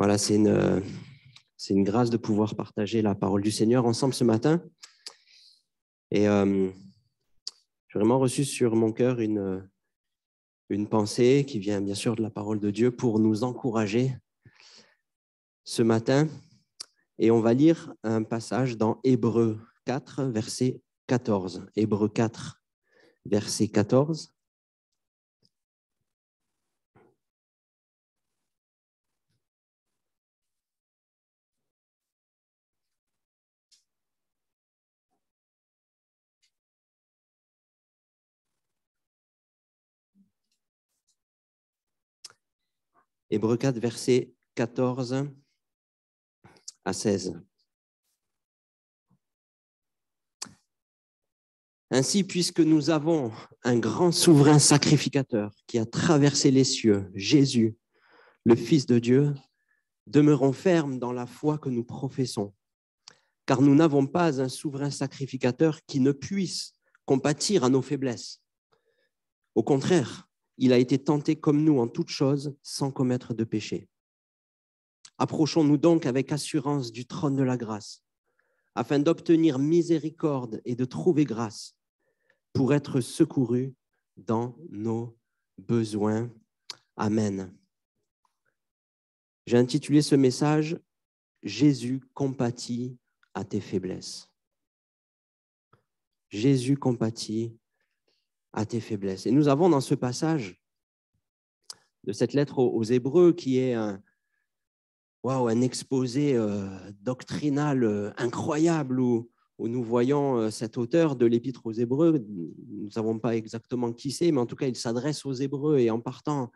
Voilà, c'est une grâce de pouvoir partager la parole du Seigneur ensemble ce matin. Et j'ai vraiment reçu sur mon cœur une pensée qui vient bien sûr de la parole de Dieu pour nous encourager ce matin. Et on va lire un passage dans Hébreux 4, verset 14. Hébreux 4, verset 14. Hébreux 4, verset 14 à 16. Ainsi, puisque nous avons un grand souverain sacrificateur qui a traversé les cieux, Jésus, le Fils de Dieu, demeurons fermes dans la foi que nous professons, car nous n'avons pas un souverain sacrificateur qui ne puisse compatir à nos faiblesses. Au contraire, il a été tenté comme nous en toutes choses, sans commettre de péché. Approchons-nous donc avec assurance du trône de la grâce, afin d'obtenir miséricorde et de trouver grâce pour être secourus dans nos besoins. Amen. J'ai intitulé ce message « Jésus compatit à tes faiblesses ». Jésus compatit à tes faiblesses. Et nous avons dans ce passage de cette lettre aux Hébreux qui est un exposé doctrinal incroyable où nous voyons cet auteur de l'Épître aux Hébreux. Nous ne savons pas exactement qui c'est, mais en tout cas, il s'adresse aux Hébreux et en partant,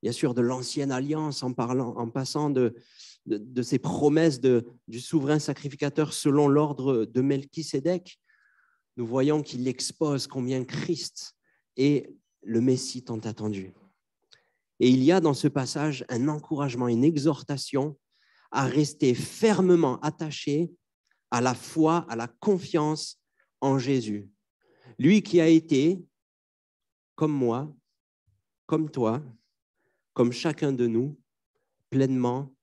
bien sûr, de l'ancienne alliance, en passant de ces promesses du souverain sacrificateur selon l'ordre de Melchisédek, nous voyons qu'il expose combien Christ est le Messie tant attendu. Et il y a dans ce passage un encouragement, une exhortation à rester fermement attaché à la foi, à la confiance en Jésus. Lui qui a été, comme moi, comme toi, comme chacun de nous, pleinement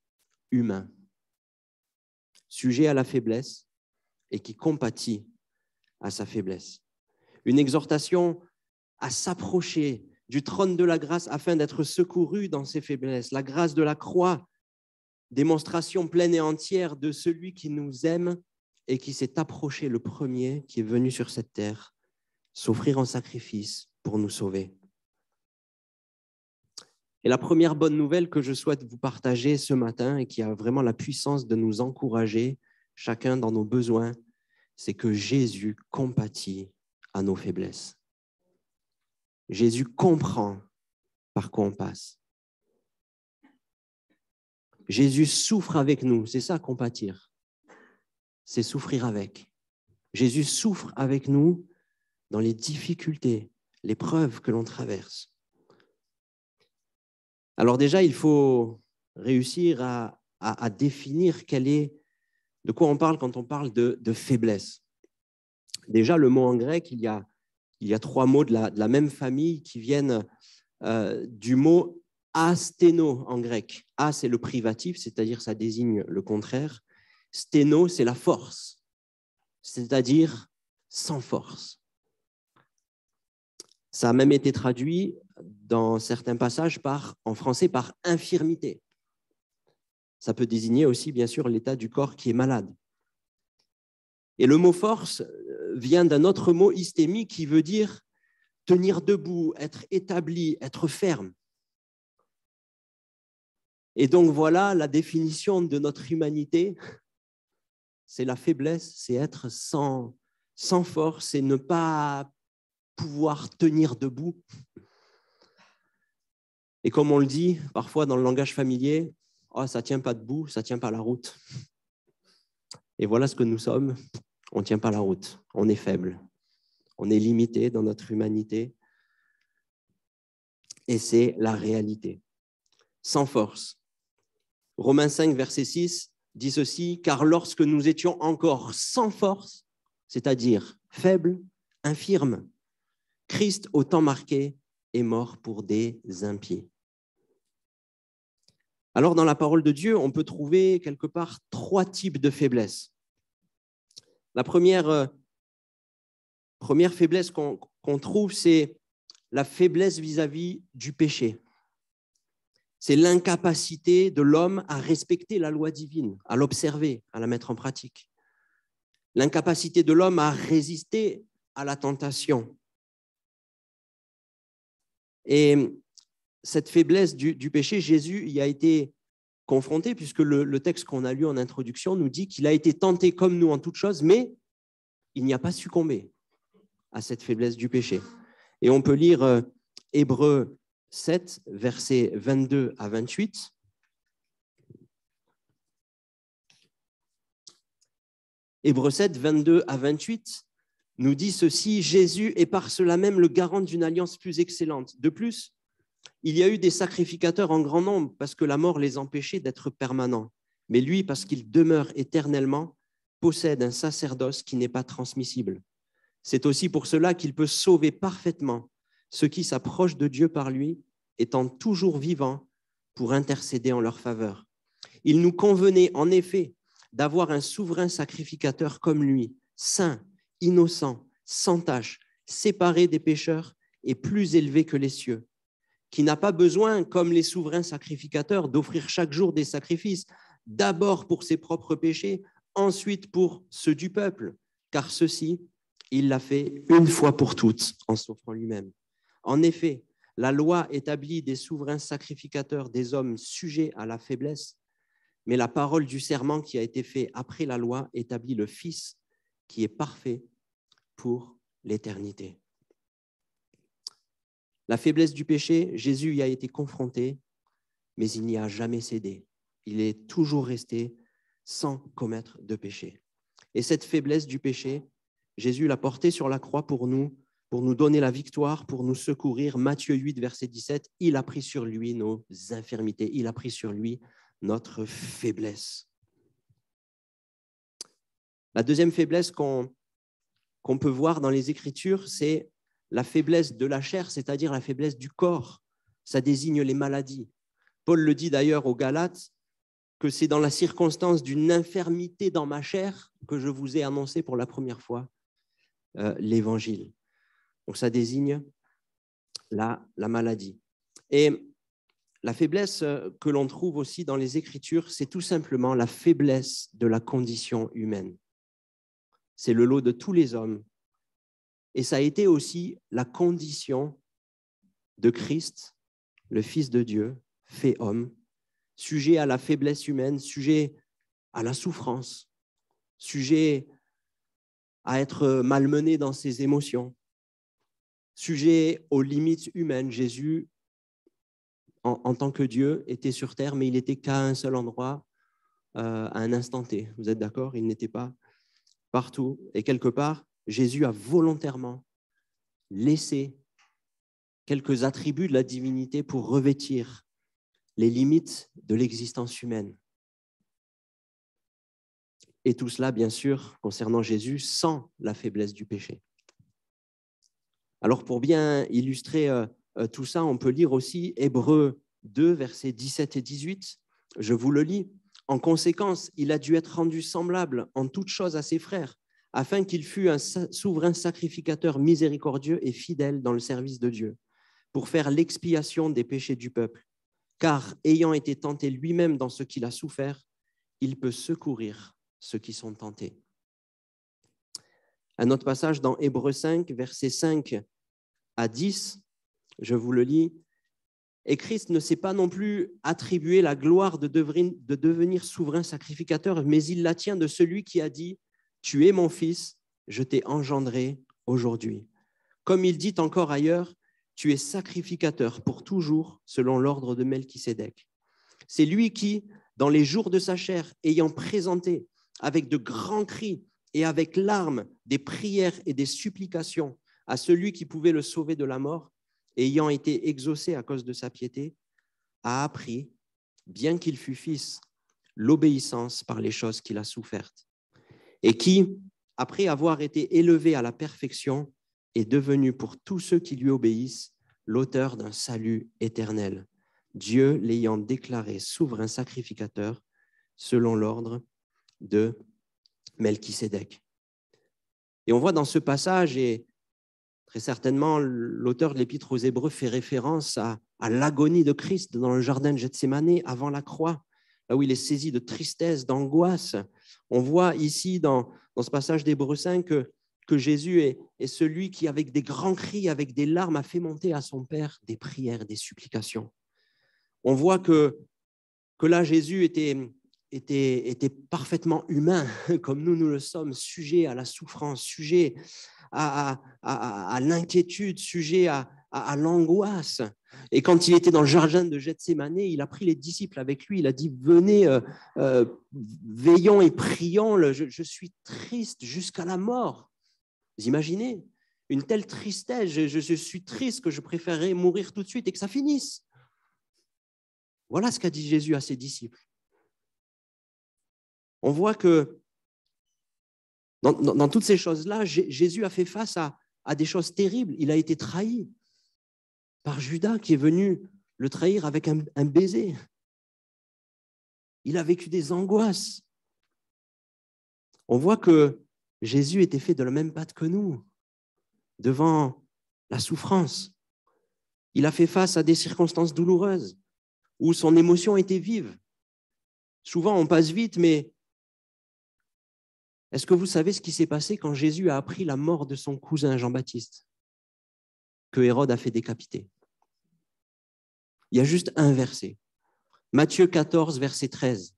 humain, sujet à la faiblesse et qui compatit à sa faiblesse. Une exhortation à s'approcher du trône de la grâce afin d'être secouru dans ses faiblesses. La grâce de la croix, démonstration pleine et entière de celui qui nous aime et qui s'est approché le premier, qui est venu sur cette terre, s'offrir en sacrifice pour nous sauver. Et la première bonne nouvelle que je souhaite vous partager ce matin et qui a vraiment la puissance de nous encourager, chacun dans nos besoins, c'est que Jésus compatit à nos faiblesses. Jésus comprend par quoi on passe. Jésus souffre avec nous, c'est ça compatir, c'est souffrir avec. Jésus souffre avec nous dans les difficultés, les preuves que l'on traverse. Alors déjà, il faut réussir à définir de quoi on parle quand on parle de faiblesse. Déjà, le mot en grec, il y a trois mots de la même famille qui viennent du mot asténo en grec. A, c'est le privatif, c'est-à-dire ça désigne le contraire. Sténo, c'est la force, c'est-à-dire sans force. Ça a même été traduit dans certains passages en français par infirmité. Ça peut désigner aussi, bien sûr, l'état du corps qui est malade. Et le mot force vient d'un autre mot hystémie qui veut dire tenir debout, être établi, être ferme. Et donc voilà la définition de notre humanité, c'est la faiblesse, c'est être sans force et ne pas pouvoir tenir debout. Et comme on le dit parfois dans le langage familier, oh, ça ne tient pas debout, ça ne tient pas la route. Et voilà ce que nous sommes, on ne tient pas la route, on est faible, on est limité dans notre humanité. Et c'est la réalité. Sans force. Romains 5, verset 6 dit ceci, « Car lorsque nous étions encore sans force, c'est-à-dire faibles, infirmes, Christ, au temps marqué, est mort pour des impies. » Alors, dans la parole de Dieu, on peut trouver quelque part 3 types de faiblesses. La première faiblesse qu'on trouve, c'est la faiblesse vis-à-vis du péché. C'est l'incapacité de l'homme à respecter la loi divine, à l'observer, à la mettre en pratique. L'incapacité de l'homme à résister à la tentation. Et cette faiblesse du péché, Jésus y a été confronté, puisque le texte qu'on a lu en introduction nous dit qu'il a été tenté comme nous en toutes choses, mais il n'y a pas succombé à cette faiblesse du péché. Et on peut lire Hébreux 7, versets 22 à 28. Hébreux 7, 22 à 28 nous dit ceci: Jésus est par cela même le garant d'une alliance plus excellente. De plus, il y a eu des sacrificateurs en grand nombre parce que la mort les empêchait d'être permanents. Mais lui, parce qu'il demeure éternellement, possède un sacerdoce qui n'est pas transmissible. C'est aussi pour cela qu'il peut sauver parfaitement ceux qui s'approchent de Dieu par lui, étant toujours vivants pour intercéder en leur faveur. Il nous convenait en effet d'avoir un souverain sacrificateur comme lui, saint, innocent, sans tache, séparé des pécheurs et plus élevé que les cieux, qui n'a pas besoin, comme les souverains sacrificateurs, d'offrir chaque jour des sacrifices, d'abord pour ses propres péchés, ensuite pour ceux du peuple, car ceci, il l'a fait une fois pour toutes en s'offrant lui-même. En effet, la loi établit des souverains sacrificateurs, des hommes sujets à la faiblesse, mais la parole du serment qui a été fait après la loi établit le Fils qui est parfait pour l'éternité. La faiblesse du péché, Jésus y a été confronté, mais il n'y a jamais cédé. Il est toujours resté sans commettre de péché. Et cette faiblesse du péché, Jésus l'a portée sur la croix pour nous donner la victoire, pour nous secourir. Matthieu 8, verset 17, il a pris sur lui nos infirmités, il a pris sur lui notre faiblesse. La deuxième faiblesse qu'on peut voir dans les Écritures, c'est la faiblesse de la chair, c'est-à-dire la faiblesse du corps. Ça désigne les maladies. Paul le dit d'ailleurs aux Galates, que c'est dans la circonstance d'une infirmité dans ma chair que je vous ai annoncé pour la première fois l'Évangile. Donc ça désigne la maladie. Et la faiblesse que l'on trouve aussi dans les Écritures, c'est tout simplement la faiblesse de la condition humaine. C'est le lot de tous les hommes. Et ça a été aussi la condition de Christ, le Fils de Dieu, fait homme, sujet à la faiblesse humaine, sujet à la souffrance, sujet à être malmené dans ses émotions, sujet aux limites humaines. Jésus, en tant que Dieu, était sur terre, mais il n'était qu'à un seul endroit, à un instant T. Vous êtes d'accord? Il n'était pas partout. Et quelque part, Jésus a volontairement laissé quelques attributs de la divinité pour revêtir les limites de l'existence humaine. Et tout cela, bien sûr, concernant Jésus, sans la faiblesse du péché. Alors, pour bien illustrer tout ça, on peut lire aussi Hébreux 2, versets 17 et 18. Je vous le lis. En conséquence, il a dû être rendu semblable en toutes choses à ses frères, afin qu'il fût un souverain sacrificateur miséricordieux et fidèle dans le service de Dieu, pour faire l'expiation des péchés du peuple. Car, ayant été tenté lui-même dans ce qu'il a souffert, il peut secourir ceux qui sont tentés. Un autre passage dans Hébreux 5, versets 5 à 10, je vous le lis. Et Christ ne s'est pas non plus attribué la gloire de devenir souverain sacrificateur, mais il la tient de celui qui a dit « Tu es mon fils, je t'ai engendré aujourd'hui ». Comme il dit encore ailleurs, « Tu es sacrificateur pour toujours selon l'ordre de Melchisédek ». C'est lui qui, dans les jours de sa chair, ayant présenté avec de grands cris et avec larmes des prières et des supplications à celui qui pouvait le sauver de la mort, ayant été exaucé à cause de sa piété, a appris, bien qu'il fût fils, l'obéissance par les choses qu'il a souffertes, et qui, après avoir été élevé à la perfection, est devenu pour tous ceux qui lui obéissent l'auteur d'un salut éternel. Dieu l'ayant déclaré souverain sacrificateur selon l'ordre de Melchisédek. Et on voit dans ce passage, et très certainement l'auteur de l'Épître aux Hébreux fait référence à l'agonie de Christ dans le jardin de Gethsémanée avant la croix, là où il est saisi de tristesse, d'angoisse. On voit ici dans ce passage d'Hébreux 5 que Jésus est celui qui, avec des grands cris, avec des larmes, a fait monter à son Père des prières, des supplications. On voit que là, Jésus était parfaitement humain, comme nous le sommes, sujet à la souffrance, sujet à l'inquiétude, sujet à l'angoisse. Et quand il était dans le jardin de Gethsémanée, il a pris les disciples avec lui, il a dit « Venez, veillons et prions, je suis triste jusqu'à la mort. » Vous imaginez une telle tristesse, je suis triste que je préférerais mourir tout de suite et que ça finisse. Voilà ce qu'a dit Jésus à ses disciples. On voit que dans toutes ces choses-là, Jésus a fait face à des choses terribles. Il a été trahi par Judas qui est venu le trahir avec un baiser. Il a vécu des angoisses. On voit que Jésus était fait de la même pâte que nous, devant la souffrance. Il a fait face à des circonstances douloureuses où son émotion était vive. Souvent, on passe vite, mais est-ce que vous savez ce qui s'est passé quand Jésus a appris la mort de son cousin Jean-Baptiste, que Hérode a fait décapiter? Il y a juste un verset. Matthieu 14, verset 13.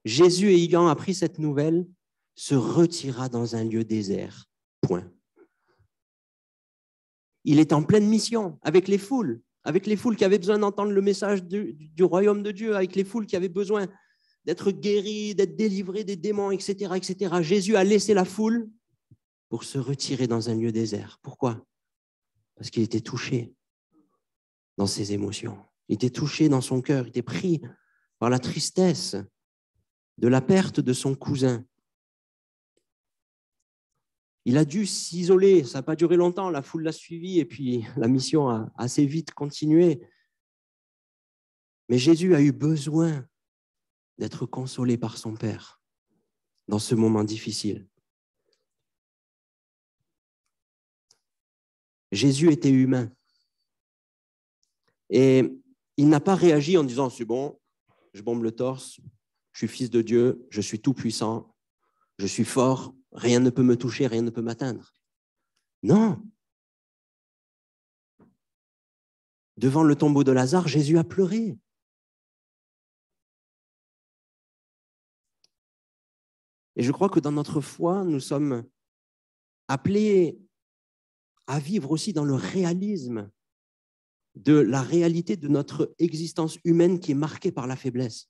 Jésus, ayant appris cette nouvelle, se retira dans un lieu désert. Point. Il est en pleine mission avec les foules qui avaient besoin d'entendre le message du royaume de Dieu, avec les foules qui avaient besoin d'être guéris, d'être délivrés des démons, etc., etc. Jésus a laissé la foule pour se retirer dans un lieu désert. Pourquoi? Parce qu'il était touché dans ses émotions. Il était touché dans son cœur. Il était pris par la tristesse de la perte de son cousin. Il a dû s'isoler. Ça n'a pas duré longtemps. La foule l'a suivi et puis la mission a assez vite continué. Mais Jésus a eu besoin d'être consolé par son Père dans ce moment difficile. Jésus était humain et il n'a pas réagi en disant « c'est bon, je bombe le torse, je suis fils de Dieu, je suis tout puissant, je suis fort, rien ne peut me toucher, rien ne peut m'atteindre. » Non. Devant le tombeau de Lazare, Jésus a pleuré. Et je crois que dans notre foi, nous sommes appelés à vivre aussi dans le réalisme de la réalité de notre existence humaine qui est marquée par la faiblesse.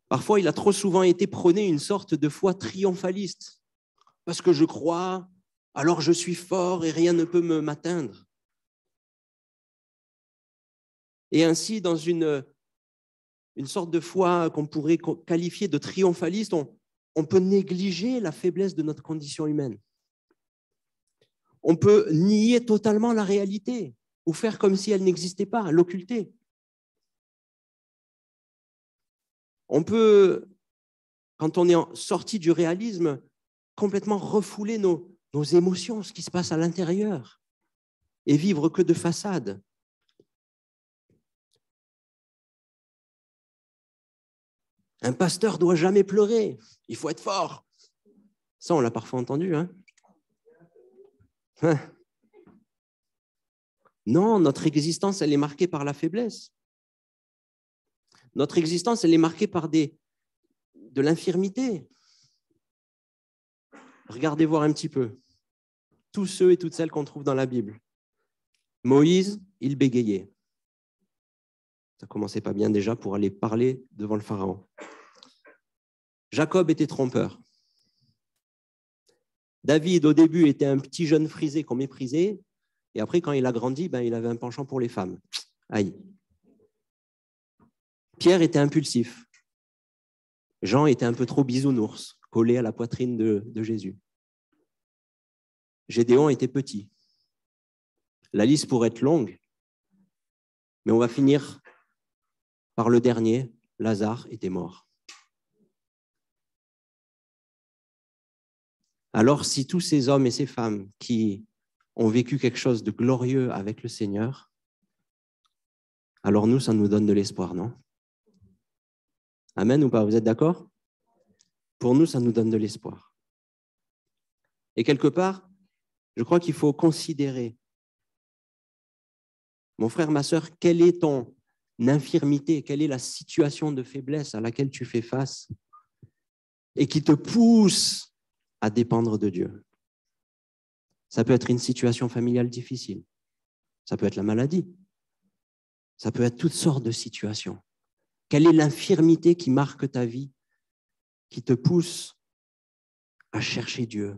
Parfois, il a trop souvent été prôné une sorte de foi triomphaliste. Parce que je crois, alors je suis fort et rien ne peut m'atteindre. Et ainsi, dans une sorte de foi qu'on pourrait qualifier de triomphaliste, on peut négliger la faiblesse de notre condition humaine. On peut nier totalement la réalité ou faire comme si elle n'existait pas, l'occulter. On peut, quand on est sorti du réalisme, complètement refouler nos émotions, ce qui se passe à l'intérieur, et vivre que de façade. Un pasteur ne doit jamais pleurer, il faut être fort. Ça, on l'a parfois entendu, hein? Non, notre existence, elle est marquée par la faiblesse. Notre existence, elle est marquée par de l'infirmité. Regardez voir un petit peu. Tous ceux et toutes celles qu'on trouve dans la Bible. Moïse, il bégayait. Ça commençait pas bien déjà pour aller parler devant le Pharaon. Jacob était trompeur. David, au début, était un petit jeune frisé qu'on méprisait. Et après, quand il a grandi, il avait un penchant pour les femmes. Aïe. Pierre était impulsif. Jean était un peu trop bisounours, collé à la poitrine de Jésus. Gédéon était petit. La liste pourrait être longue. Mais on va finir par le dernier, Lazare était mort. Alors, si tous ces hommes et ces femmes qui ont vécu quelque chose de glorieux avec le Seigneur, alors nous, ça nous donne de l'espoir, non? Amen ou pas? Vous êtes d'accord? Pour nous, ça nous donne de l'espoir. Et quelque part, je crois qu'il faut considérer, mon frère, ma sœur, quelle est ton infirmité, quelle est la situation de faiblesse à laquelle tu fais face et qui te pousse à dépendre de Dieu. Ça peut être une situation familiale difficile, ça peut être la maladie, ça peut être toutes sortes de situations. Quelle est l'infirmité qui marque ta vie, qui te pousse à chercher Dieu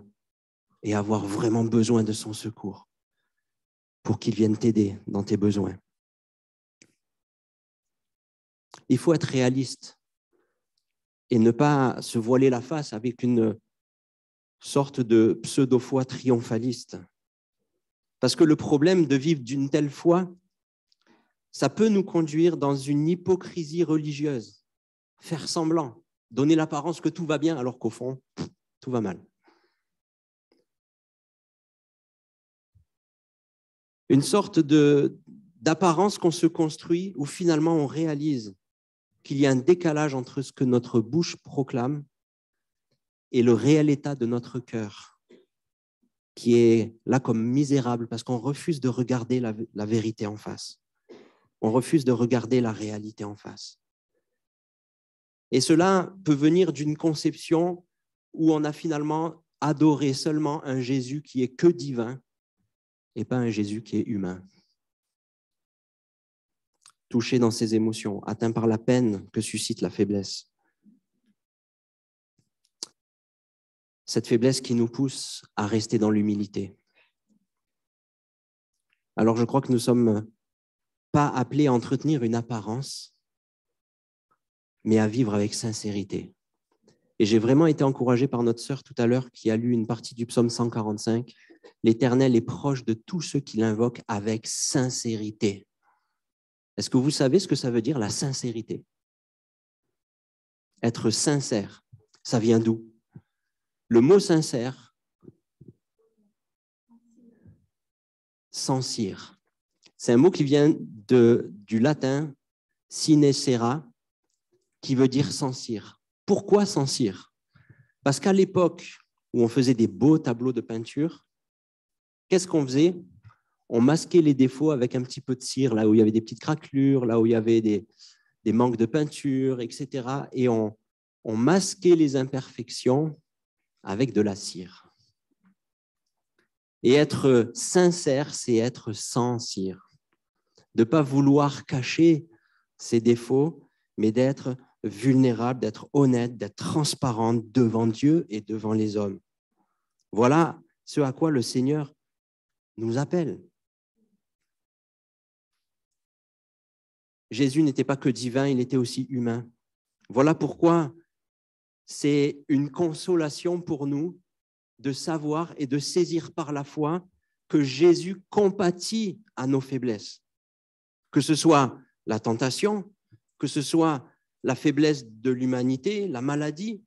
et avoir vraiment besoin de son secours pour qu'il vienne t'aider dans tes besoins? Il faut être réaliste et ne pas se voiler la face avec une sorte de pseudo-foi triomphaliste. Parce que le problème de vivre d'une telle foi, ça peut nous conduire dans une hypocrisie religieuse, faire semblant, donner l'apparence que tout va bien alors qu'au fond, tout va mal. Une sorte d'apparence qu'on se construit où finalement on réalise qu'il y a un décalage entre ce que notre bouche proclame et le réel état de notre cœur, qui est là comme misérable parce qu'on refuse de regarder la vérité en face. On refuse de regarder la réalité en face. Et cela peut venir d'une conception où on a finalement adoré seulement un Jésus qui est que divin et pas un Jésus qui est humain. Touché dans ses émotions, atteint par la peine que suscite la faiblesse. Cette faiblesse qui nous pousse à rester dans l'humilité. Alors je crois que nous ne sommes pas appelés à entretenir une apparence, mais à vivre avec sincérité. Et j'ai vraiment été encouragé par notre sœur tout à l'heure qui a lu une partie du psaume 145. L'Éternel est proche de tous ceux qui l'invoquent avec sincérité. Est-ce que vous savez ce que ça veut dire, la sincérité? Être sincère, ça vient d'où? Le mot sincère, sincere. C'est un mot qui vient du latin sincera, qui veut dire sincère. Pourquoi sincère? Parce qu'à l'époque où on faisait des beaux tableaux de peinture, qu'est-ce qu'on faisait? On masquait les défauts avec un petit peu de cire, là où il y avait des petites craquelures, là où il y avait des manques de peinture, etc. Et on masquait les imperfections avec de la cire. Et être sincère, c'est être sans cire. De ne pas vouloir cacher ses défauts, mais d'être vulnérable, d'être honnête, d'être transparent devant Dieu et devant les hommes. Voilà ce à quoi le Seigneur nous appelle. Jésus n'était pas que divin, il était aussi humain. Voilà pourquoi c'est une consolation pour nous de savoir et de saisir par la foi que Jésus compatit à nos faiblesses. Que ce soit la tentation, que ce soit la faiblesse de l'humanité, la maladie,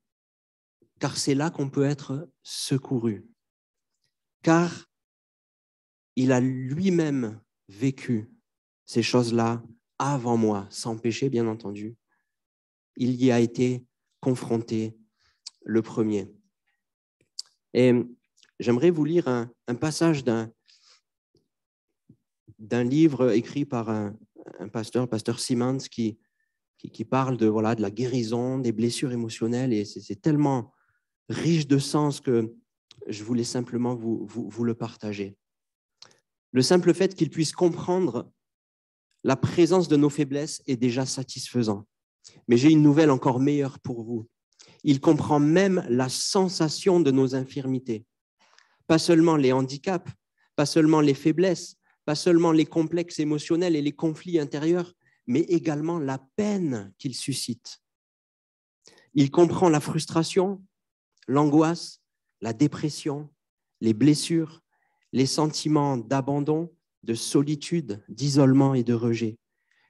car c'est là qu'on peut être secouru. Car il a lui-même vécu ces choses-là avant moi, sans péché, bien entendu. Il y a été confronté le premier. Et j'aimerais vous lire un passage d'un livre écrit par un pasteur Simmons, qui parle de la guérison, des blessures émotionnelles, et c'est tellement riche de sens que je voulais simplement vous le partager. Le simple fait qu'il puisse comprendre la présence de nos faiblesses est déjà satisfaisant. Mais j'ai une nouvelle encore meilleure pour vous. Il comprend même la sensation de nos infirmités. Pas seulement les handicaps, pas seulement les faiblesses, pas seulement les complexes émotionnels et les conflits intérieurs, mais également la peine qu'ils suscitent. Il comprend la frustration, l'angoisse, la dépression, les blessures, les sentiments d'abandon, de solitude, d'isolement et de rejet.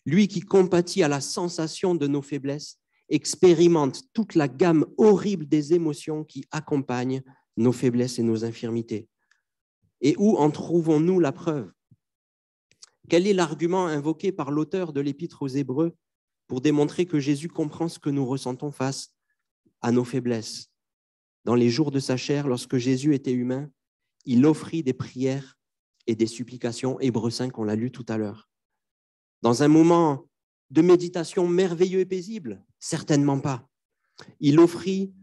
Lui qui compatit à la sensation de nos faiblesses, expérimente toute la gamme horrible des émotions qui accompagnent nos faiblesses et nos infirmités. Et où en trouvons-nous la preuve? Quel est l'argument invoqué par l'auteur de l'Épître aux Hébreux pour démontrer que Jésus comprend ce que nous ressentons face à nos faiblesses? Dans les jours de sa chair, lorsque Jésus était humain, il offrit des prières et des supplications, Hébreux 5, on l'a lu tout à l'heure. Dans un moment de méditation merveilleux et paisible? Certainement pas. Il offrit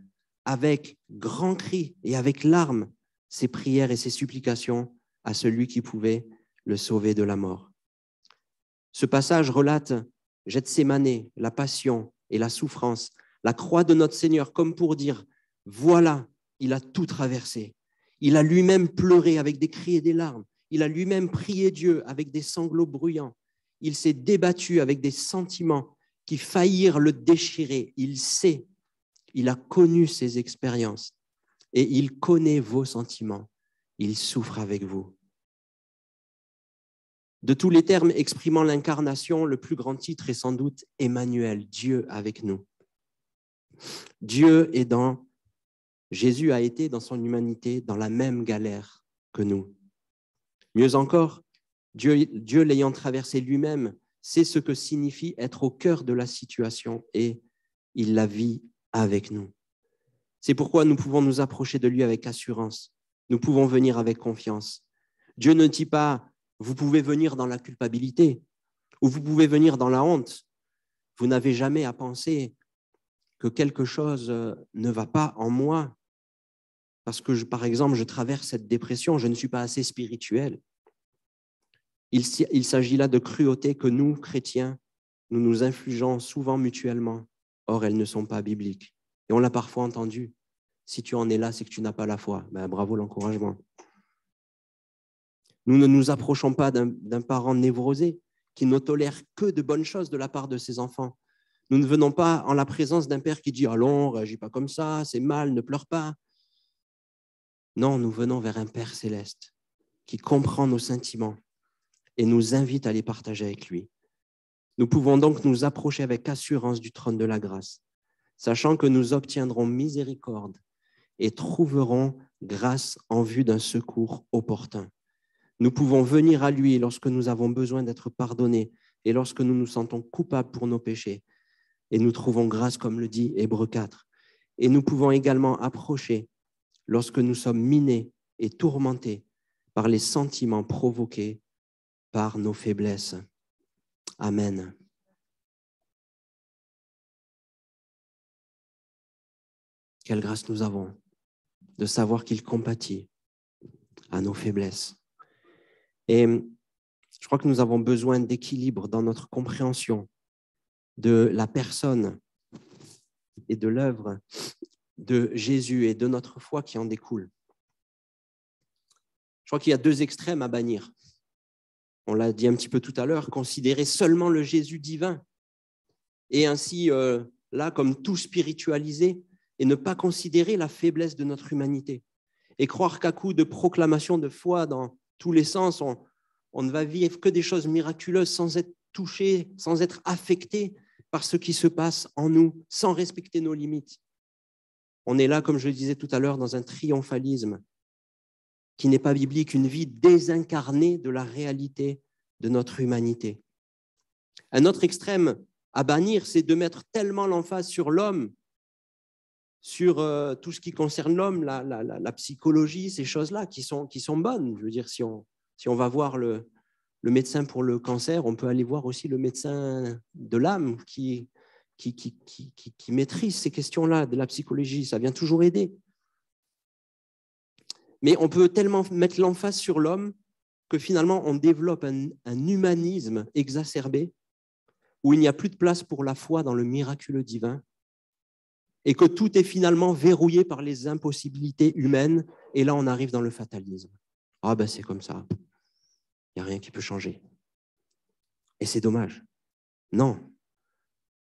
avec grands cris et avec larmes ses prières et ses supplications à celui qui pouvait le sauver de la mort. Ce passage relate Gethsémane, la passion et la souffrance, la croix de notre Seigneur, comme pour dire, voilà, il a tout traversé. Il a lui-même pleuré avec des cris et des larmes. Il a lui-même prié Dieu avec des sanglots bruyants. Il s'est débattu avec des sentiments qui faillirent le déchirer. Il sait, il a connu ces expériences et il connaît vos sentiments. Il souffre avec vous. De tous les termes exprimant l'incarnation, le plus grand titre est sans doute Emmanuel, Dieu avec nous. Dieu est dans, Jésus a été dans son humanité dans la même galère que nous. Mieux encore, Dieu l'ayant traversé lui-même, sait ce que signifie être au cœur de la situation et il la vit avec nous. C'est pourquoi nous pouvons nous approcher de lui avec assurance. Nous pouvons venir avec confiance. Dieu ne dit pas « vous pouvez venir dans la culpabilité » ou « vous pouvez venir dans la honte ». Vous n'avez jamais à penser que quelque chose ne va pas en moi parce que, par exemple, je traverse cette dépression, je ne suis pas assez spirituel. Il s'agit là de cruautés que nous, chrétiens, nous nous infligeons souvent mutuellement. Or, elles ne sont pas bibliques. Et on l'a parfois entendu. Si tu en es là, c'est que tu n'as pas la foi. Ben, bravo l'encouragement. Nous ne nous approchons pas d'un parent névrosé qui ne tolère que de bonnes choses de la part de ses enfants. Nous ne venons pas en la présence d'un père qui dit « Allons, réagis pas comme ça, c'est mal, ne pleure pas ». Non, nous venons vers un Père céleste qui comprend nos sentiments et nous invite à les partager avec lui. Nous pouvons donc nous approcher avec assurance du trône de la grâce, sachant que nous obtiendrons miséricorde et trouverons grâce en vue d'un secours opportun. Nous pouvons venir à lui lorsque nous avons besoin d'être pardonnés et lorsque nous nous sentons coupables pour nos péchés. Et nous trouvons grâce, comme le dit Hébreux 4. Et nous pouvons également approcher lorsque nous sommes minés et tourmentés par les sentiments provoqués par nos faiblesses. Amen. Quelle grâce nous avons de savoir qu'il compatit à nos faiblesses. Et je crois que nous avons besoin d'équilibre dans notre compréhension de la personne et de l'œuvre de Jésus et de notre foi qui en découle. Je crois qu'il y a deux extrêmes à bannir. On l'a dit un petit peu tout à l'heure, considérer seulement le Jésus divin et ainsi, là, comme tout spiritualisé et ne pas considérer la faiblesse de notre humanité et croire qu'à coup de proclamation de foi dans tous les sens, on ne va vivre que des choses miraculeuses sans être touché, sans être affecté par ce qui se passe en nous, sans respecter nos limites. On est là, comme je le disais tout à l'heure, dans un triomphalisme qui n'est pas biblique, une vie désincarnée de la réalité de notre humanité. Un autre extrême à bannir, c'est de mettre tellement l'emphase sur l'homme, sur tout ce qui concerne l'homme, la psychologie, ces choses-là qui sont bonnes. Je veux dire, si on va voir le médecin pour le cancer, on peut aller voir aussi le médecin de l'âme qui maîtrise ces questions-là de la psychologie. Ça vient toujours aider. Mais on peut tellement mettre l'emphase sur l'homme que finalement, on développe un humanisme exacerbé où il n'y a plus de place pour la foi dans le miraculeux divin et que tout est finalement verrouillé par les impossibilités humaines. Et là, on arrive dans le fatalisme. Ah ben, c'est comme ça. Il n'y a rien qui peut changer. Et c'est dommage. Non.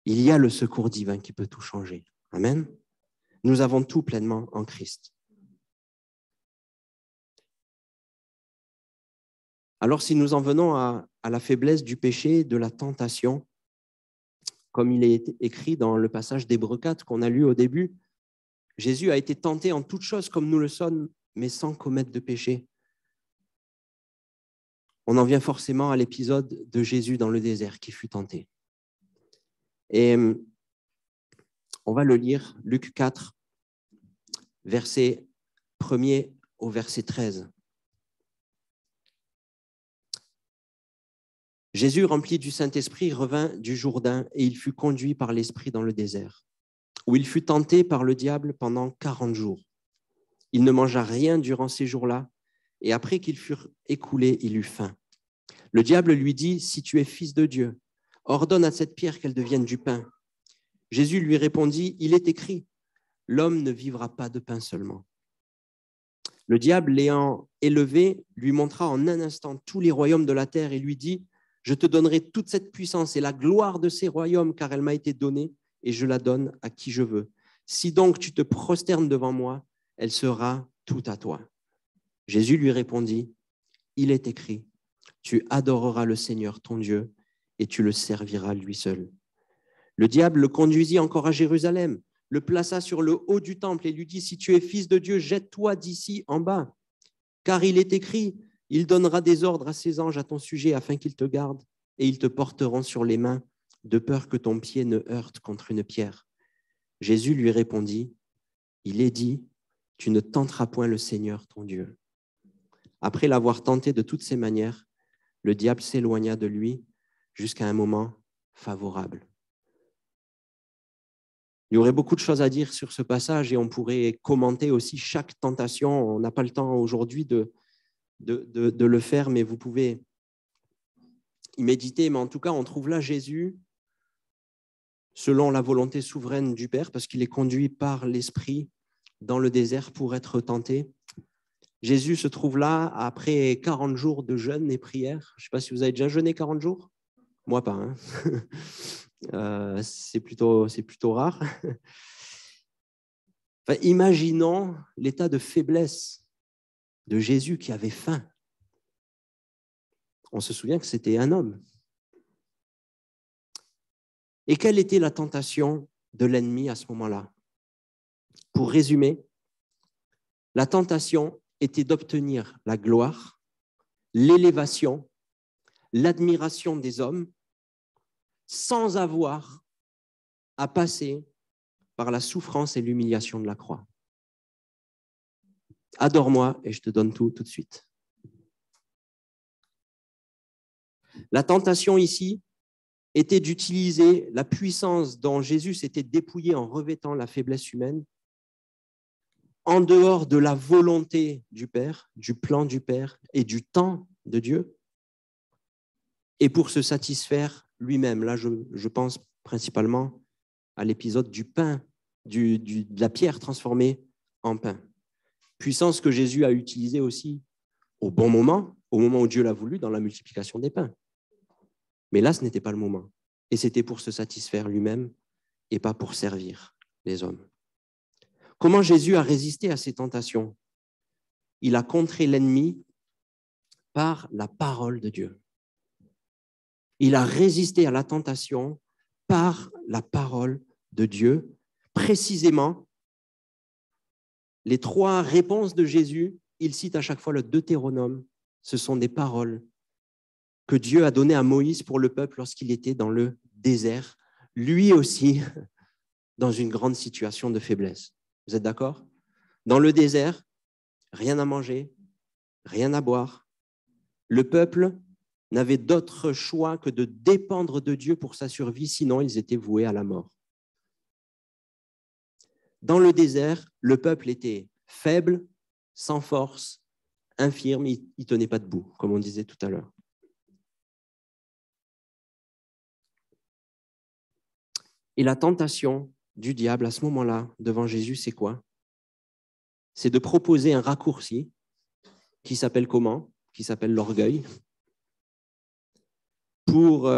Il y a le secours divin qui peut tout changer. Amen. Nous avons tout pleinement en Christ. Alors, si nous en venons à la faiblesse du péché, de la tentation, comme il est écrit dans le passage d'Hébreux 4 qu'on a lu au début, Jésus a été tenté en toutes choses comme nous le sommes, mais sans commettre de péché. On en vient forcément à l'épisode de Jésus dans le désert qui fut tenté. Et on va le lire, Luc 4, verset 1er au verset 13. Jésus, rempli du Saint-Esprit, revint du Jourdain et il fut conduit par l'Esprit dans le désert, où il fut tenté par le diable pendant 40 jours. Il ne mangea rien durant ces jours-là, et après qu'ils furent écoulés, il eut faim. Le diable lui dit, « Si tu es fils de Dieu, ordonne à cette pierre qu'elle devienne du pain. » Jésus lui répondit, « Il est écrit, l'homme ne vivra pas de pain seulement. » Le diable, l'ayant élevé, lui montra en un instant tous les royaumes de la terre et lui dit, « Je te donnerai toute cette puissance et la gloire de ces royaumes, car elle m'a été donnée, et je la donne à qui je veux. Si donc tu te prosternes devant moi, elle sera toute à toi. » Jésus lui répondit, « Il est écrit, tu adoreras le Seigneur ton Dieu, et tu le serviras lui seul. » Le diable le conduisit encore à Jérusalem, le plaça sur le haut du temple et lui dit, « Si tu es fils de Dieu, jette-toi d'ici en bas. Car il est écrit, il donnera des ordres à ses anges à ton sujet afin qu'ils te gardent, et ils te porteront sur les mains, de peur que ton pied ne heurte contre une pierre. » Jésus lui répondit, « Il est dit, tu ne tenteras point le Seigneur ton Dieu. » Après l'avoir tenté de toutes ses manières, le diable s'éloigna de lui jusqu'à un moment favorable. Il y aurait beaucoup de choses à dire sur ce passage et on pourrait commenter aussi chaque tentation. On n'a pas le temps aujourd'hui de le faire, mais vous pouvez y méditer. Mais en tout cas, on trouve là Jésus selon la volonté souveraine du Père, parce qu'il est conduit par l'Esprit dans le désert pour être tenté. Jésus se trouve là après 40 jours de jeûne et prière. Je ne sais pas si vous avez déjà jeûné 40 jours. Moi, pas. C'est plutôt rare. Enfin, imaginons l'état de faiblesse de Jésus qui avait faim. On se souvient que c'était un homme. Et quelle était la tentation de l'ennemi à ce moment-là? Pour résumer, la tentation était d'obtenir la gloire, l'élévation, l'admiration des hommes, sans avoir à passer par la souffrance et l'humiliation de la croix. Adore-moi et je te donne tout de suite. La tentation ici était d'utiliser la puissance dont Jésus s'était dépouillé en revêtant la faiblesse humaine en dehors de la volonté du Père, du plan du Père et du temps de Dieu, et pour se satisfaire lui-même. Là, je pense principalement à l'épisode du pain, de la pierre transformée en pain. Puissance que Jésus a utilisée aussi au bon moment, au moment où Dieu l'a voulu, dans la multiplication des pains. Mais là, ce n'était pas le moment. Et c'était pour se satisfaire lui-même et pas pour servir les hommes. Comment Jésus a résisté à ces tentations? Il a contré l'ennemi par la parole de Dieu. Il a résisté à la tentation par la parole de Dieu. Précisément, les 3 réponses de Jésus, il cite à chaque fois le Deutéronome. Ce sont des paroles que Dieu a données à Moïse pour le peuple lorsqu'il était dans le désert, lui aussi dans une grande situation de faiblesse. Vous êtes d'accord? Dans le désert, rien à manger, rien à boire. Le peuple n'avait d'autre choix que de dépendre de Dieu pour sa survie, sinon ils étaient voués à la mort. Dans le désert, le peuple était faible, sans force, infirme, il ne tenait pas debout, comme on disait tout à l'heure. Et la tentation du diable à ce moment-là, devant Jésus, c'est quoi? C'est de proposer un raccourci qui s'appelle comment? Qui s'appelle l'orgueil, pour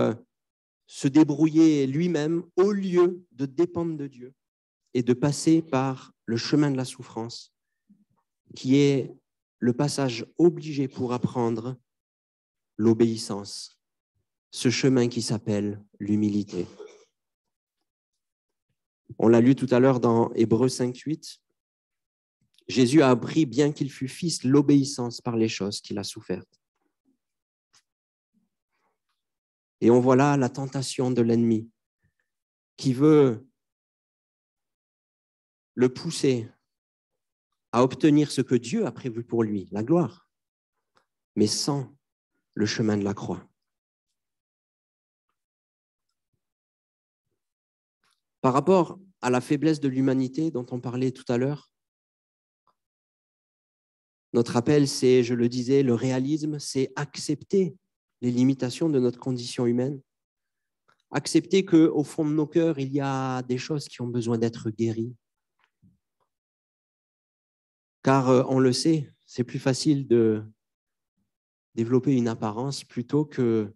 se débrouiller lui-même au lieu de dépendre de Dieu et de passer par le chemin de la souffrance, qui est le passage obligé pour apprendre l'obéissance, ce chemin qui s'appelle l'humilité. On l'a lu tout à l'heure dans Hébreux 5:8. Jésus a appris, bien qu'il fût fils, l'obéissance par les choses qu'il a souffertes. Et on voit là la tentation de l'ennemi qui veut le pousser à obtenir ce que Dieu a prévu pour lui, la gloire, mais sans le chemin de la croix. Par rapport à la faiblesse de l'humanité dont on parlait tout à l'heure, notre appel, c'est, je le disais, le réalisme, c'est accepter les limitations de notre condition humaine, accepter qu'au fond de nos cœurs, il y a des choses qui ont besoin d'être guéries. Car on le sait, c'est plus facile de développer une apparence plutôt que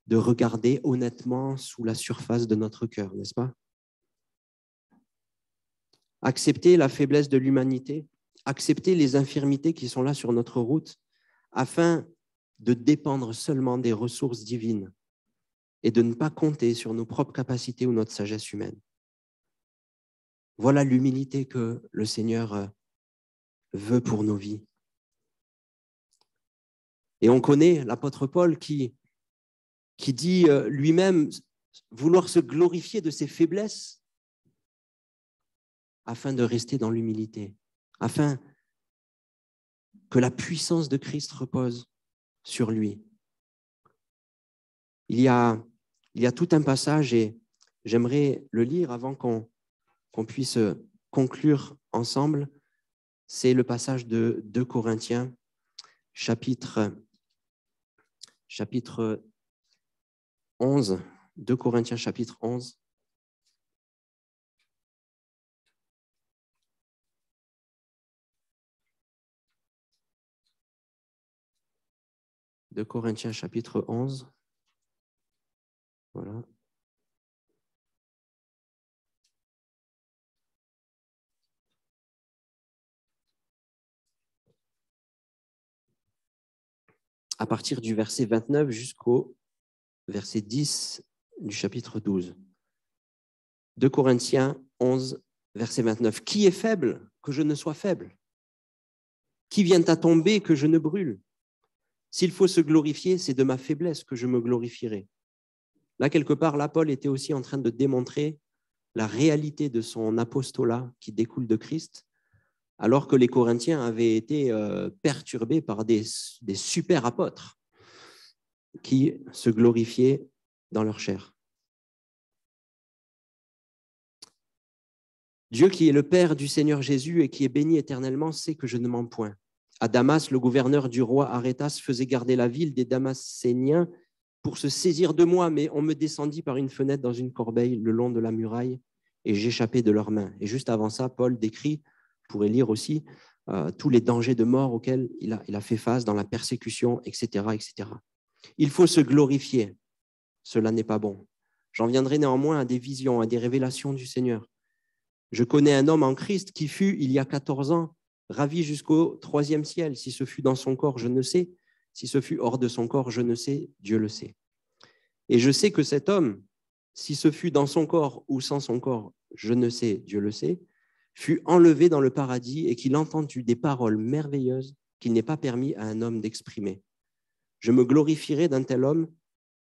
de regarder honnêtement sous la surface de notre cœur, n'est-ce pas? Accepter la faiblesse de l'humanité, accepter les infirmités qui sont là sur notre route afin de dépendre seulement des ressources divines et de ne pas compter sur nos propres capacités ou notre sagesse humaine. Voilà l'humilité que le Seigneur veut pour nos vies. Et on connaît l'apôtre Paul qui dit lui-même vouloir se glorifier de ses faiblesses afin de rester dans l'humilité, afin que la puissance de Christ repose sur lui. Il y a tout un passage et j'aimerais le lire avant qu'on puisse conclure ensemble. C'est le passage de 2 Corinthiens, chapitre 11, 2 Corinthiens chapitre 11. De Corinthiens chapitre 11. Voilà. À partir du verset 29 jusqu'au verset 10 du chapitre 12. 2 Corinthiens 11, verset 29. Qui est faible, que je ne sois faible? Qui vient à tomber, que je ne brûle? S'il faut se glorifier, c'est de ma faiblesse que je me glorifierai. Là, quelque part, là, Paul était aussi en train de démontrer la réalité de son apostolat qui découle de Christ, alors que les Corinthiens avaient été perturbés par des super apôtres qui se glorifiaient dans leur chair. Dieu qui est le Père du Seigneur Jésus et qui est béni éternellement sait que je ne mens point. À Damas, le gouverneur du roi Arétas faisait garder la ville des Damascéniens pour se saisir de moi, mais on me descendit par une fenêtre dans une corbeille le long de la muraille et j'échappais de leurs mains. Et juste avant ça, Paul décrit, vous pourrez lire aussi, tous les dangers de mort auxquels il a fait face dans la persécution, etc., etc. Il faut se glorifier. Cela n'est pas bon. J'en viendrai néanmoins à des visions, à des révélations du Seigneur. Je connais un homme en Christ qui fut, il y a 14 ans, ravi jusqu'au 3e ciel. Si ce fut dans son corps, je ne sais. Si ce fut hors de son corps, je ne sais. Dieu le sait. Et je sais que cet homme, si ce fut dans son corps ou sans son corps, je ne sais, Dieu le sait, fut enlevé dans le paradis et qu'il entendit des paroles merveilleuses qu'il n'est pas permis à un homme d'exprimer. Je me glorifierai d'un tel homme,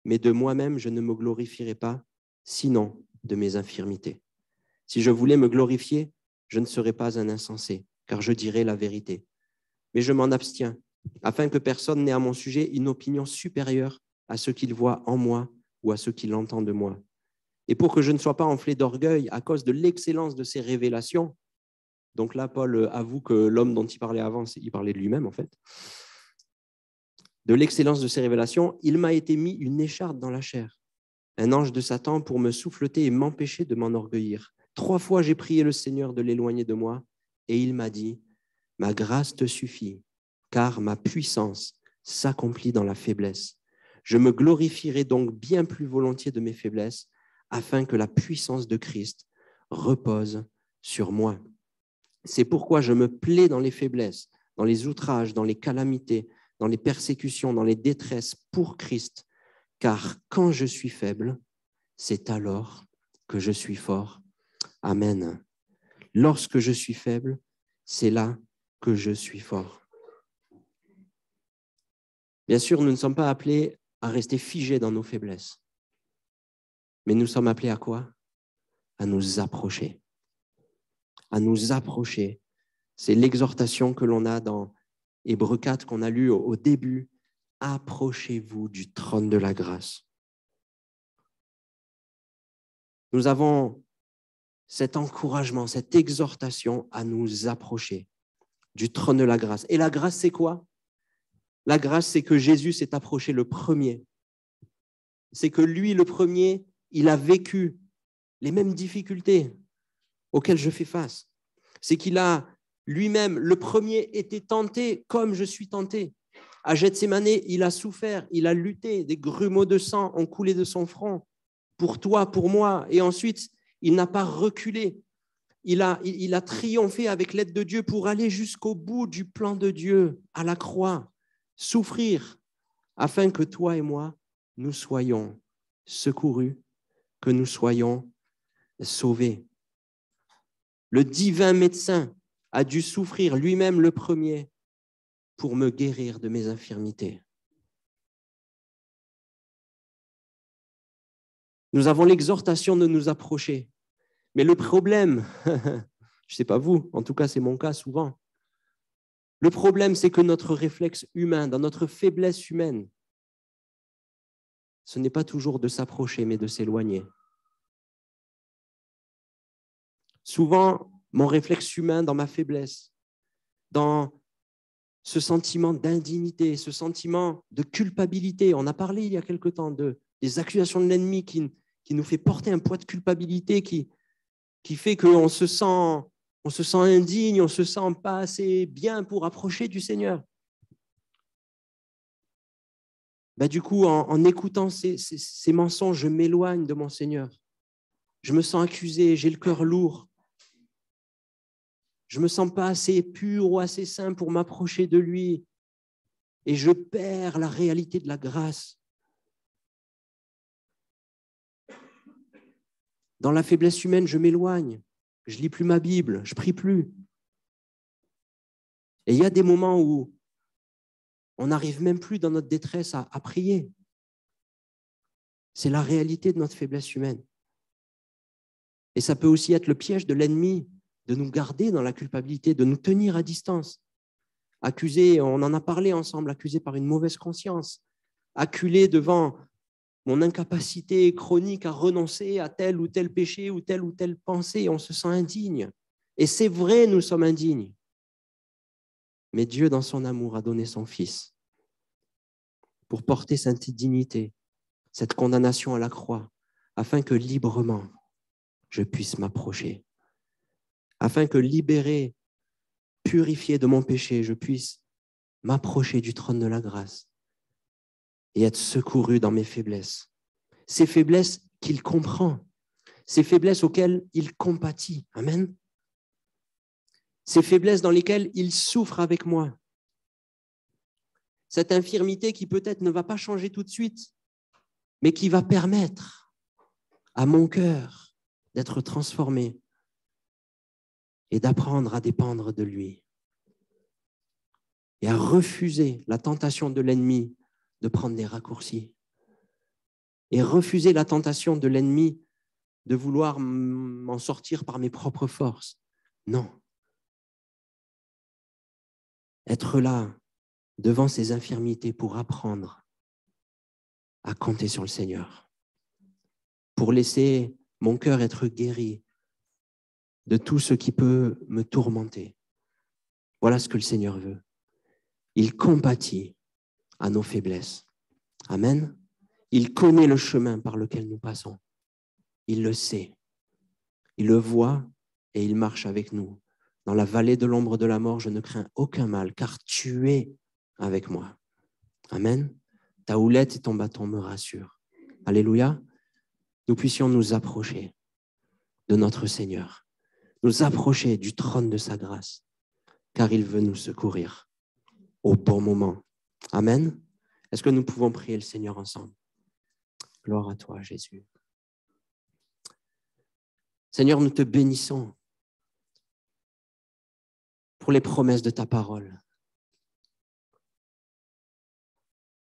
mais de moi-même, je ne me glorifierai pas, sinon de mes infirmités. Si je voulais me glorifier, je ne serais pas un insensé, car je dirais la vérité. Mais je m'en abstiens, afin que personne n'ait à mon sujet une opinion supérieure à ce qu'il voit en moi ou à ce qu'il entend de moi. Et pour que je ne sois pas enflé d'orgueil à cause de l'excellence de ces révélations, donc là, Paul avoue que l'homme dont il parlait avant, il parlait de lui-même en fait, de l'excellence de ces révélations, il m'a été mis une écharpe dans la chair, un ange de Satan pour me souffleter et m'empêcher de m'enorgueillir. 3 fois, j'ai prié le Seigneur de l'éloigner de moi, et il m'a dit, ma grâce te suffit, car ma puissance s'accomplit dans la faiblesse. Je me glorifierai donc bien plus volontiers de mes faiblesses, afin que la puissance de Christ repose sur moi. C'est pourquoi je me plais dans les faiblesses, dans les outrages, dans les calamités, dans les persécutions, dans les détresses pour Christ, car quand je suis faible, c'est alors que je suis fort. Amen. Lorsque je suis faible, c'est là que je suis fort. Bien sûr, nous ne sommes pas appelés à rester figés dans nos faiblesses, mais nous sommes appelés à quoi? À nous approcher. À nous approcher. C'est l'exhortation que l'on a dans Hébreux 4 qu'on a lu au début. Approchez-vous du trône de la grâce. Nous avons cet encouragement, cette exhortation à nous approcher du trône de la grâce. Et la grâce, c'est quoi? La grâce, c'est que Jésus s'est approché le premier. C'est que lui, le premier, il a vécu les mêmes difficultés auxquelles je fais face. C'est qu'il a lui-même, le premier, été tenté comme je suis tenté. À Gethsémane, il a souffert, il a lutté, des grumeaux de sang ont coulé de son front pour toi, pour moi. Et ensuite, il n'a pas reculé. Il a triomphé avec l'aide de Dieu pour aller jusqu'au bout du plan de Dieu, à la croix, souffrir, afin que toi et moi, nous soyons secourus, que nous soyons sauvés. Le divin médecin a dû souffrir lui-même le premier pour me guérir de mes infirmités. Nous avons l'exhortation de nous approcher. Mais le problème, je ne sais pas vous, en tout cas c'est mon cas souvent, le problème c'est que notre réflexe humain, dans notre faiblesse humaine, ce n'est pas toujours de s'approcher, mais de s'éloigner. Souvent, mon réflexe humain dans ma faiblesse, dans ce sentiment d'indignité, ce sentiment de culpabilité, on a parlé il y a quelque temps des accusations de l'ennemi qui nous fait porter un poids de culpabilité qui fait qu'on se sent indigne, on se sent pas assez bien pour approcher du Seigneur. Du coup, en écoutant ces mensonges, je m'éloigne de mon Seigneur. Je me sens accusé, j'ai le cœur lourd. Je ne me sens pas assez pur ou assez saint pour m'approcher de lui. Et je perds la réalité de la grâce. Dans la faiblesse humaine, je m'éloigne. Je ne lis plus ma Bible, je ne prie plus. Et il y a des moments où on n'arrive même plus dans notre détresse à prier. C'est la réalité de notre faiblesse humaine. Et ça peut aussi être le piège de l'ennemi de nous garder dans la culpabilité, de nous tenir à distance. Accusé, on en a parlé ensemble, accusé par une mauvaise conscience, acculé devant mon incapacité chronique à renoncer à tel ou tel péché ou telle pensée, on se sent indigne. Et c'est vrai, nous sommes indignes. Mais Dieu, dans son amour, a donné son Fils pour porter cette indignité, cette condamnation à la croix, afin que librement, je puisse m'approcher. Afin que libéré, purifié de mon péché, je puisse m'approcher du trône de la grâce et être secouru dans mes faiblesses. Ces faiblesses qu'il comprend, ces faiblesses auxquelles il compatit. Amen. Ces faiblesses dans lesquelles il souffre avec moi. Cette infirmité qui peut-être ne va pas changer tout de suite, mais qui va permettre à mon cœur d'être transformé et d'apprendre à dépendre de lui et à refuser la tentation de l'ennemi de prendre des raccourcis et refuser la tentation de l'ennemi de vouloir m'en sortir par mes propres forces. Non. Être là devant ces infirmités pour apprendre à compter sur le Seigneur, pour laisser mon cœur être guéri de tout ce qui peut me tourmenter. Voilà ce que le Seigneur veut. Il compatit à nos faiblesses. Amen. Il connaît le chemin par lequel nous passons. Il le sait. Il le voit et il marche avec nous. Dans la vallée de l'ombre de la mort, je ne crains aucun mal, car tu es avec moi. Amen. Ta houlette et ton bâton me rassurent. Alléluia. Nous puissions nous approcher de notre Seigneur, nous approcher du trône de sa grâce, car il veut nous secourir au bon moment. Amen. Est-ce que nous pouvons prier le Seigneur ensemble? Gloire à toi, Jésus. Seigneur, nous te bénissons pour les promesses de ta parole.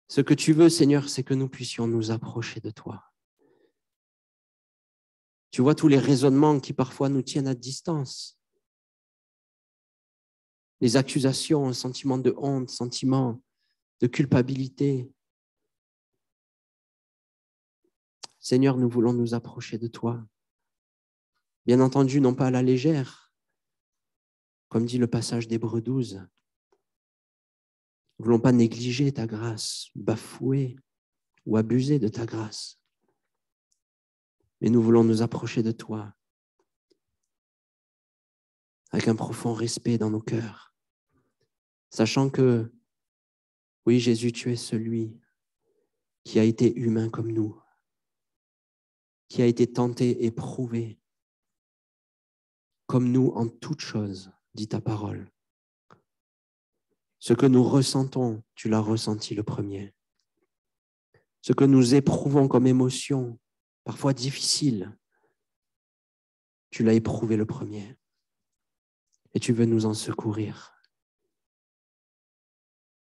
Ce que tu veux, Seigneur, c'est que nous puissions nous approcher de toi. Tu vois tous les raisonnements qui parfois nous tiennent à distance. Les accusations, un sentiment de honte, sentiment de culpabilité. Seigneur, nous voulons nous approcher de toi. Bien entendu, non pas à la légère, comme dit le passage d'Hébreux 12. Nous ne voulons pas négliger ta grâce, bafouer ou abuser de ta grâce. Mais nous voulons nous approcher de toi avec un profond respect dans nos cœurs, sachant que, oui, Jésus, tu es celui qui a été humain comme nous, qui a été tenté, éprouvé, comme nous en toutes choses, dit ta parole. Ce que nous ressentons, tu l'as ressenti le premier. Ce que nous éprouvons comme émotion, parfois difficile, tu l'as éprouvé le premier. Et tu veux nous en secourir.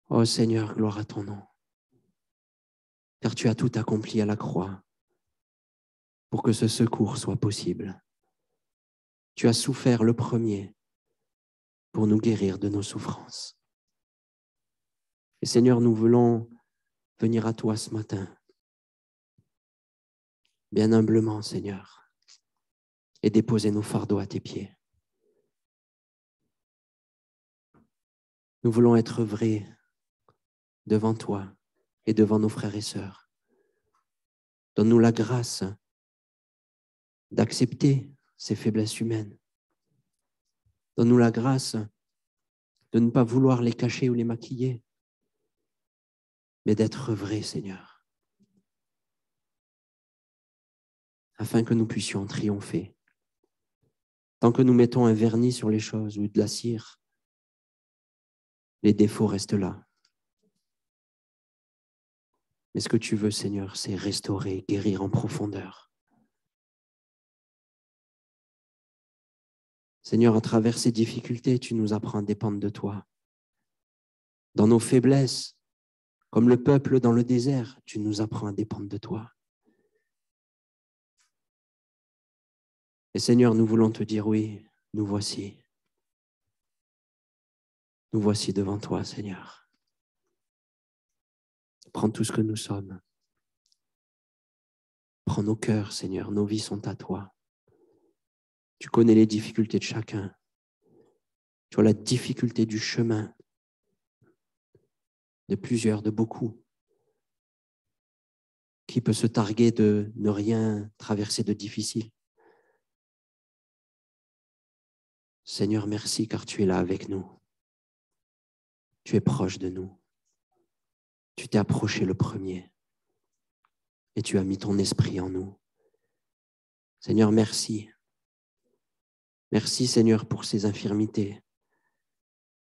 Oh Seigneur, gloire à ton nom. Car tu as tout accompli à la croix pour que ce secours soit possible. Tu as souffert le premier pour nous guérir de nos souffrances. Et Seigneur, nous voulons venir à toi ce matin, bien humblement, Seigneur, et déposer nos fardeaux à tes pieds. Nous voulons être vrais devant toi et devant nos frères et sœurs. Donne-nous la grâce d'accepter ces faiblesses humaines. Donne-nous la grâce de ne pas vouloir les cacher ou les maquiller, mais d'être vrais, Seigneur, afin que nous puissions triompher. Tant que nous mettons un vernis sur les choses ou de la cire, les défauts restent là. Mais ce que tu veux, Seigneur, c'est restaurer, guérir en profondeur. Seigneur, à travers ces difficultés, tu nous apprends à dépendre de toi. Dans nos faiblesses, comme le peuple dans le désert, tu nous apprends à dépendre de toi. Et Seigneur, nous voulons te dire oui, nous voici. Nous voici devant toi, Seigneur. Prends tout ce que nous sommes. Prends nos cœurs, Seigneur, nos vies sont à toi. Tu connais les difficultés de chacun. Tu vois la difficulté du chemin de plusieurs, de beaucoup. Qui peut se targuer de ne rien traverser de difficile? Seigneur, merci car tu es là avec nous. Tu es proche de nous. Tu t'es approché le premier et tu as mis ton esprit en nous. Seigneur, merci. Merci, Seigneur, pour ces infirmités,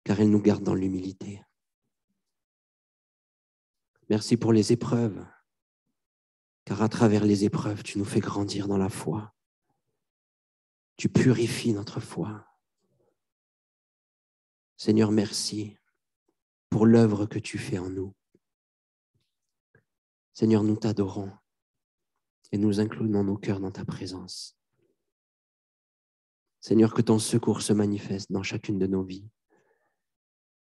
car elles nous gardent dans l'humilité. Merci pour les épreuves, car à travers les épreuves, tu nous fais grandir dans la foi. Tu purifies notre foi. Seigneur, merci pour l'œuvre que tu fais en nous. Seigneur, nous t'adorons et nous inclinons nos cœurs dans ta présence. Seigneur, que ton secours se manifeste dans chacune de nos vies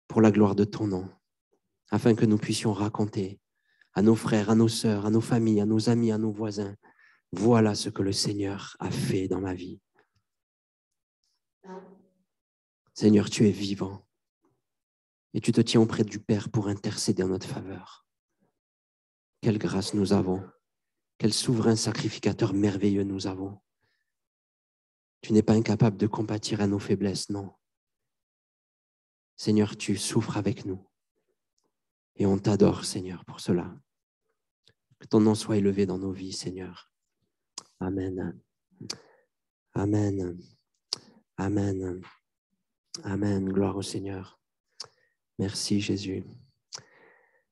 pour la gloire de ton nom, afin que nous puissions raconter à nos frères, à nos sœurs, à nos familles, à nos amis, à nos voisins, voilà ce que le Seigneur a fait dans ma vie. Seigneur, tu es vivant et tu te tiens auprès du Père pour intercéder en notre faveur. Quelle grâce nous avons, quel souverain sacrificateur merveilleux nous avons. Tu n'es pas incapable de compatir à nos faiblesses, non. Seigneur, tu souffres avec nous et on t'adore, Seigneur, pour cela. Que ton nom soit élevé dans nos vies, Seigneur. Amen. Amen. Amen. Amen. Gloire au Seigneur. Merci, Jésus.